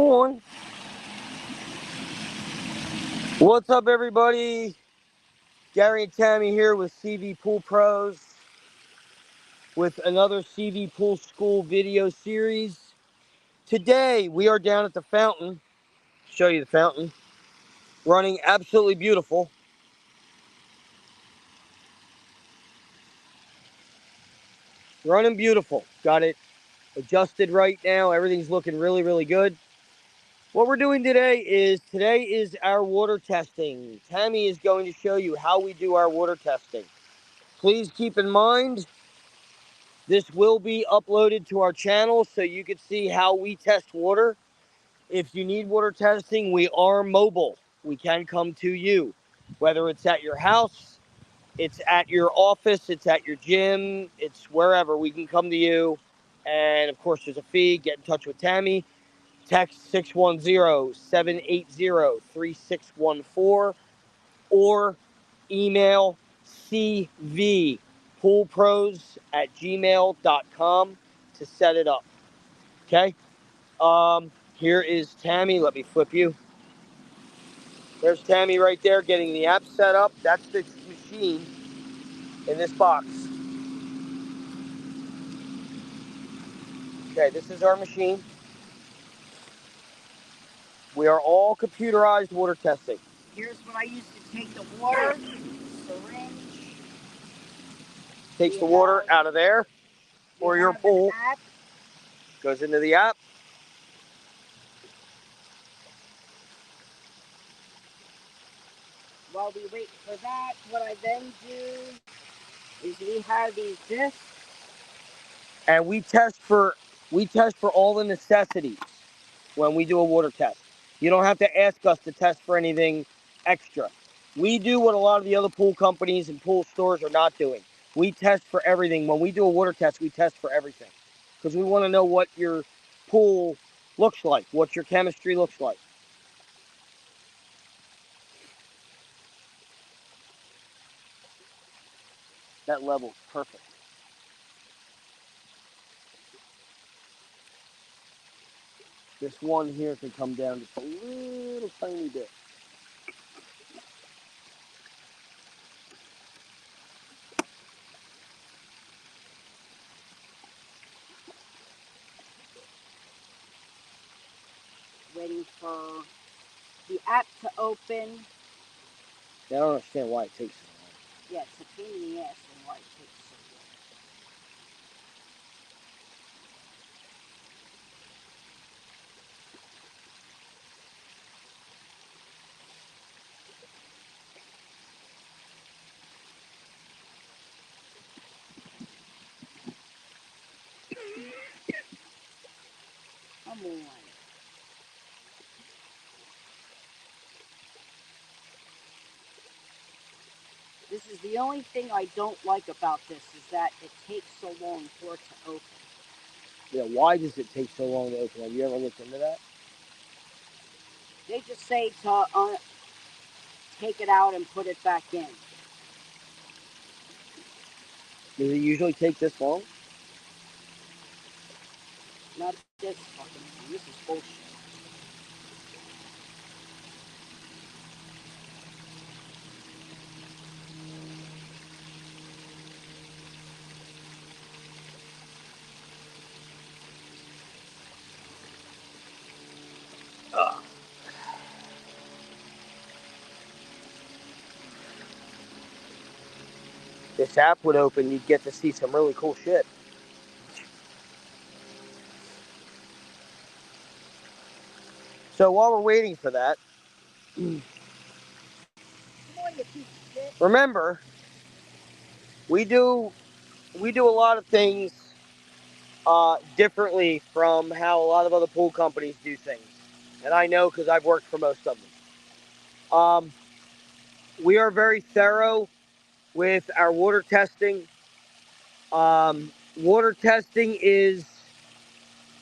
on. What's up, everybody? Gary and Tammy here with Cvpoolpros with another CV Pool School video series. Today we are down at the fountain. Show you the fountain. Running absolutely beautiful. Running beautiful. Got it adjusted right now. Everything's looking really, really good. What we're doing today is our water testing. Tammy is going to show you how we do our water testing. Please keep in mind, this will be uploaded to our channel so you can see how we test water. If you need water testing, we are mobile. We can come to you, whether it's at your house, it's at your office, it's at your gym, it's wherever. We can come to you. And of course, there's a fee. Get in touch with Tammy. Text 610-780-3614 or email cvpoolpros@gmail.com to set it up. Okay? Here is Tammy. Let me flip you. There's Tammy right there getting the app set up. That's the machine in this box. Okay, this is our machine. We are all computerized water testing. Here's what I used to take the water, syringe. Takes the water out of there or your pool. Goes into the app. While we wait for that, what I then do is we have these discs. And we test for all the necessities when we do a water test. You don't have to ask us to test for anything extra. We do what a lot of the other pool companies and pool stores are not doing. We test for everything. When we do a water test, we test for everything. Because we want to know what your pool looks like, what your chemistry looks like. That level's perfect. This one here can come down just a little tiny bit. Waiting for the app to open. I don't understand why it takes so long. Yeah, it's a pain in the ass and why it takes so long. Come on. This is the only thing I don't like about this is that it takes so long for it to open. Yeah, why does it take so long to open? Have you ever looked into that? They just say to take it out and put it back in. Does it usually take this long? Not this fucking thing. This is bullshit. This app would open, you'd get to see some really cool shit. So while we're waiting for that, remember, we do a lot of things differently from how a lot of other pool companies do things. And I know because I've worked for most of them. We are very thorough with our water testing. Water testing is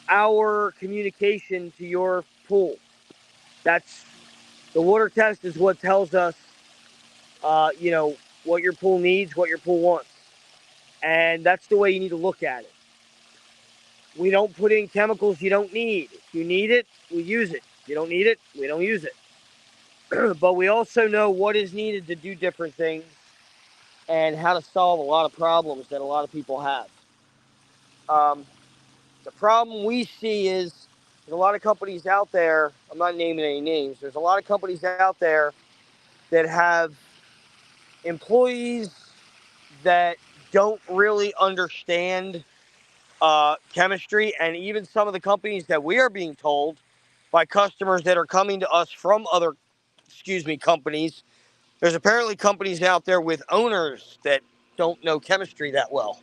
our communication to your pool. That's the water test is what tells us, what your pool needs, what your pool wants. And that's the way you need to look at it. We don't put in chemicals you don't need. If you need it, we use it. If you don't need it, we don't use it. But we also know what is needed to do different things and how to solve a lot of problems that a lot of people have. Um, the problem we see is there's a lot of companies out there. I'm not naming any names. There's a lot of companies out there that have employees that don't really understand chemistry, and even some of the companies that we are being told by customers that are coming to us from other, companies. There's apparently companies out there with owners that don't know chemistry that well.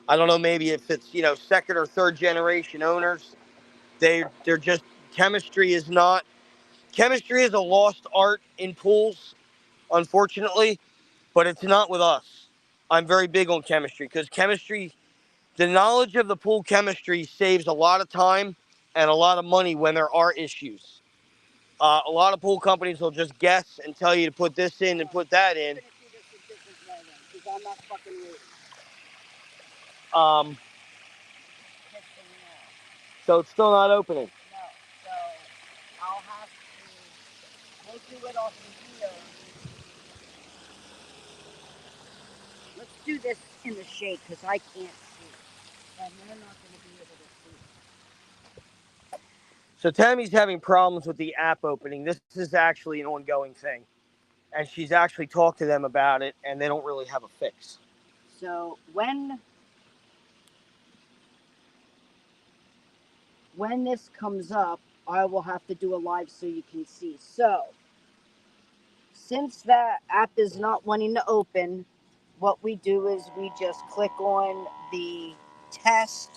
I don't know, maybe if it's, second or third generation owners. They're just, chemistry is not, chemistry is a lost art in pools, unfortunately, but it's not with us. I'm very big on chemistry because chemistry, the knowledge of the pool chemistry saves a lot of time and a lot of money when there are issues. A lot of pool companies will just guess and tell you to put this in and put that in. Because I'm not fucking reading. Um, so it's still not opening. No, so I'll have to, we'll do it off of here. Let's do this in the shade because I can't see. And they're not going to be able to see. So Tammy's having problems with the app opening. This is actually an ongoing thing. And she's actually talked to them about it, and they don't really have a fix. So when this comes up, I will have to do a live so you can see. So since that app is not wanting to open, what we do is we just click on the test.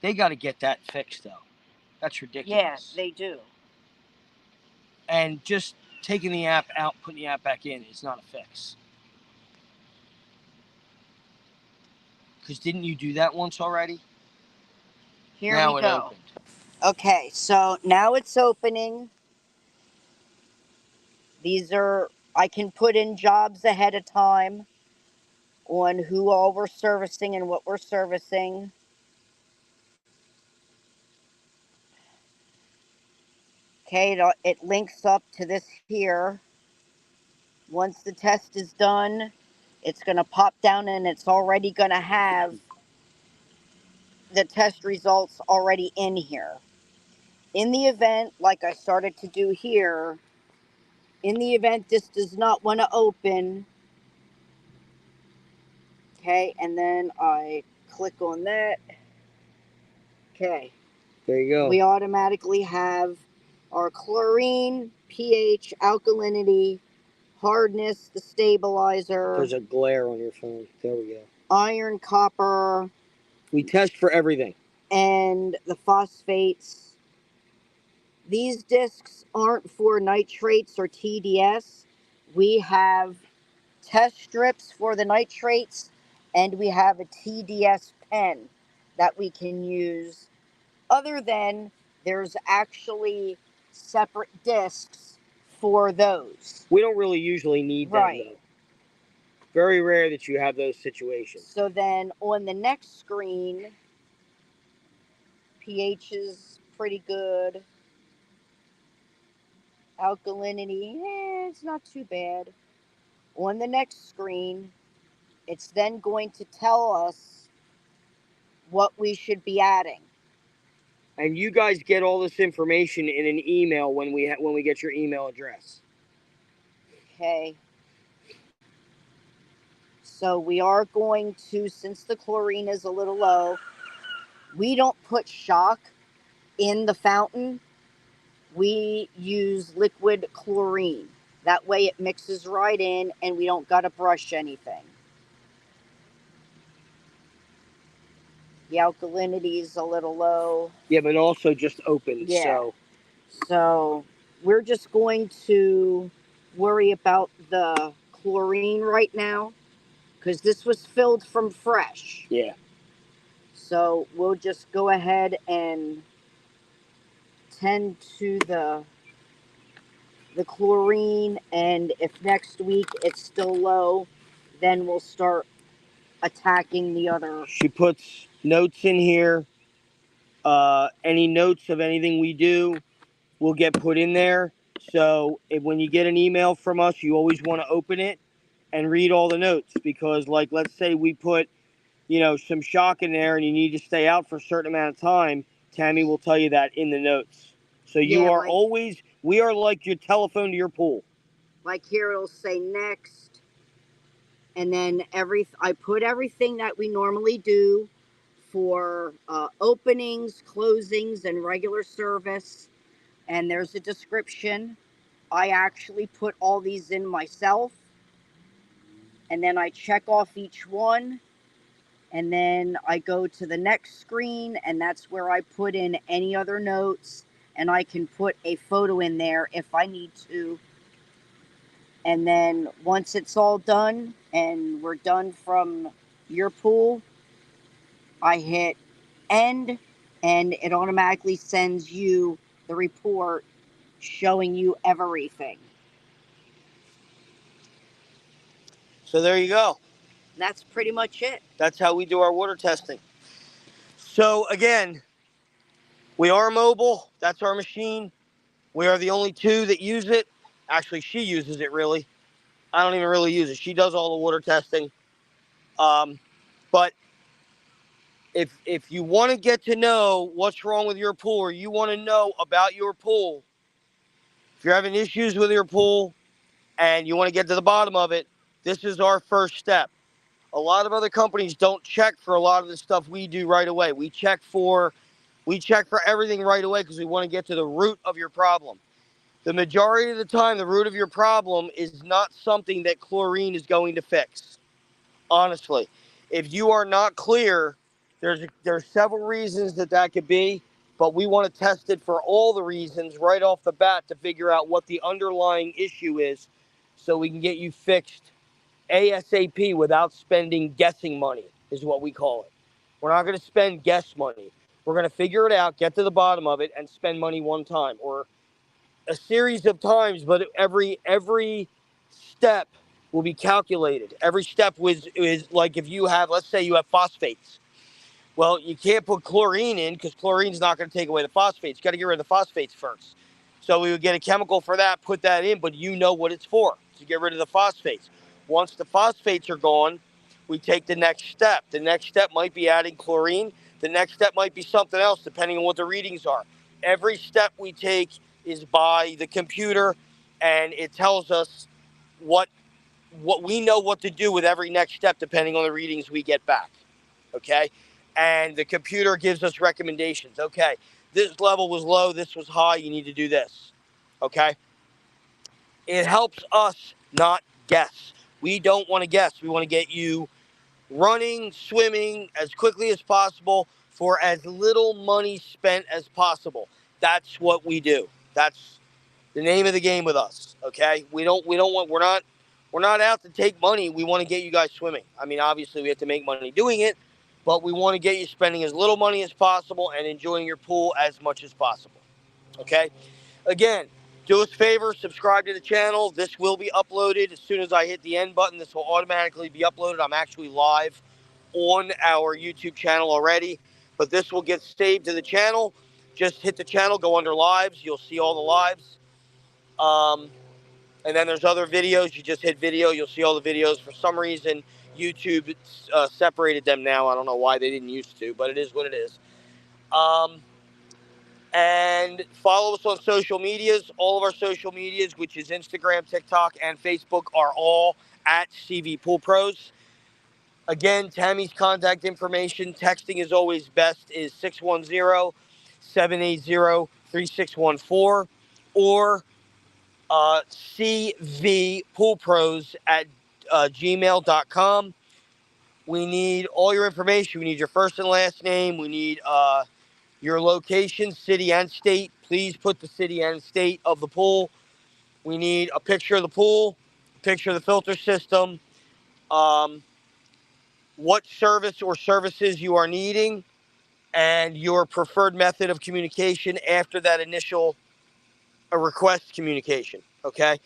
They got to get that fixed, though. That's ridiculous. Yeah, they do. And just taking the app out, putting the app back in is not a fix. Because didn't you do that once already? Here now we it go. Opened. Okay, so now it's opening. These are, I can put in jobs ahead of time on who all we're servicing and what we're servicing. Okay, it links up to this here. Once the test is done, it's going to pop down and it's already going to have the test results already in here. In the event, like I started to do here, in the event this does not want to open, okay, and then I click on that. Okay. There you go. We automatically have our chlorine, pH, alkalinity, hardness, the stabilizer. There's a glare on your phone. There we go. Iron, copper. We test for everything. And the phosphates. These discs aren't for nitrates or TDS. We have test strips for the nitrates, and we have a TDS pen that we can use. Other than there's actually separate discs for those. We don't really usually need them, though. Very rare that you have those situations. So then on the next screen, pH is pretty good. Alkalinity, it's not too bad. On the next screen, it's then going to tell us what we should be adding. And you guys get all this information in an email when we get your email address. Okay. So we are going to, since the chlorine is a little low, we don't put shock in the fountain. We use liquid chlorine. That way it mixes right in and we don't got to brush anything. The alkalinity is a little low. Yeah, but also just opened. Yeah. So we're just going to worry about the chlorine right now because this was filled from fresh. Yeah. So we'll just go ahead and tend to the the chlorine, and if next week it's still low, then we'll start attacking the other. She puts notes in here. Any notes of anything we do will get put in there. So when you get an email from us, you always want to open it and read all the notes, because, like, let's say we put, some shock in there and you need to stay out for a certain amount of time, Tammy will tell you that in the notes. So Yeah, we are like your telephone to your pool. Like here it'll say next, and then I put everything that we normally do for openings, closings, and regular service, and there's a description. I actually put all these in myself, and then I check off each one, and then I go to the next screen, and that's where I put in any other notes, and I can put a photo in there if I need to. And then once it's all done and we're done from your pool, I hit end, and it automatically sends you the report showing you everything. So there you go. That's pretty much it. That's how we do our water testing. So again, we are mobile. That's our machine. We are the only two that use it. Actually, she uses it, really. I don't even really use it. She does all the water testing. But if you want to get to know what's wrong with your pool, or you want to know about your pool, if you're having issues with your pool and you want to get to the bottom of it, this is our first step. A lot of other companies don't check for a lot of the stuff we do right away. We check for everything right away because we want to get to the root of your problem. The majority of the time, the root of your problem is not something that chlorine is going to fix. Honestly, if you are not clear, there's several reasons that could be, but we want to test it for all the reasons right off the bat to figure out what the underlying issue is, so we can get you fixed ASAP without spending guessing money, is what we call it. We're not going to spend guess money. We're going to figure it out, get to the bottom of it, and spend money one time, or a series of times, but every step will be calculated. Every step is like, if you have, let's say you have phosphates. Well, you can't put chlorine in because chlorine's not going to take away the phosphates. You got to get rid of the phosphates first. So we would get a chemical for that, put that in, but you know what it's for, to get rid of the phosphates. Once the phosphates are gone, we take the next step. The next step might be adding chlorine. The next step might be something else, depending on what the readings are. Every step we take is by the computer, and it tells us what we know what to do with every next step, depending on the readings we get back. Okay? And the computer gives us recommendations. Okay, this level was low, this was high, you need to do this. Okay? It helps us not guess. We don't want to guess. We want to get you running, swimming as quickly as possible for as little money spent as possible. That's what we do. That's the name of the game with us. Okay? We don't want we're not out to take money. We want to get you guys swimming. I mean, obviously we have to make money doing it, but we want to get you spending as little money as possible and enjoying your pool as much as possible. Okay? Again, do us a favor, subscribe to the channel. This will be uploaded as soon as I hit the end button. This will automatically be uploaded. I'm actually live on our YouTube channel already, but this will get saved to the channel. Just hit the channel, go under lives. You'll see all the lives. And then there's other videos. You just hit video, you'll see all the videos. For some reason, YouTube separated them now. I don't know why they didn't used to, but it is what it is. And follow us on social medias. All of our social medias, which is Instagram, TikTok, and Facebook, are all at Cvpoolpros. Again, Tammy's contact information, texting is always best, is 610-780-3614, or cvpoolpros at gmail.com. We need all your information. We need your first and last name. We need your location, city and state. Please put the city and state of the pool. We need a picture of the pool, a picture of the filter system, what service or services you are needing, and your preferred method of communication after that initial a request communication. Okay.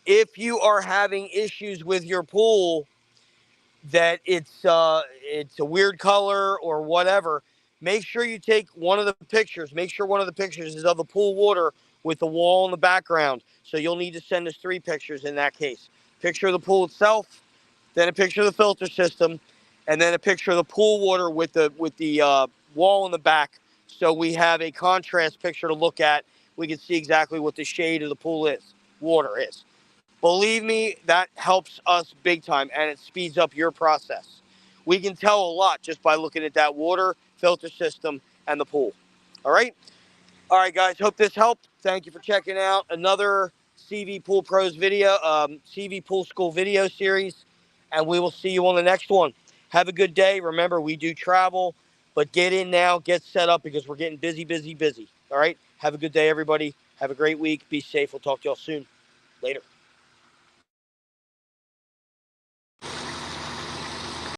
If you are having issues with your pool, that it's a weird color or whatever, make sure you take one of the pictures. Make sure one of the pictures is of the pool water with the wall in the background. So you'll need to send us 3 pictures in that case. Picture of the pool itself, then a picture of the filter system, and then a picture of the pool water with the wall in the back. So we have a contrast picture to look at. We can see exactly what the shade of the pool is, water is. Believe me, that helps us big time, and it speeds up your process. We can tell a lot just by looking at that water, filter system, and the pool. All right? All right, guys. Hope this helped. Thank you for checking out another CV Pool Pros video, CV Pool School video series, and we will see you on the next one. Have a good day. Remember, we do travel, but get in now, get set up because we're getting busy, busy, busy. All right? Have a good day, everybody. Have a great week. Be safe. We'll talk to y'all soon. Later.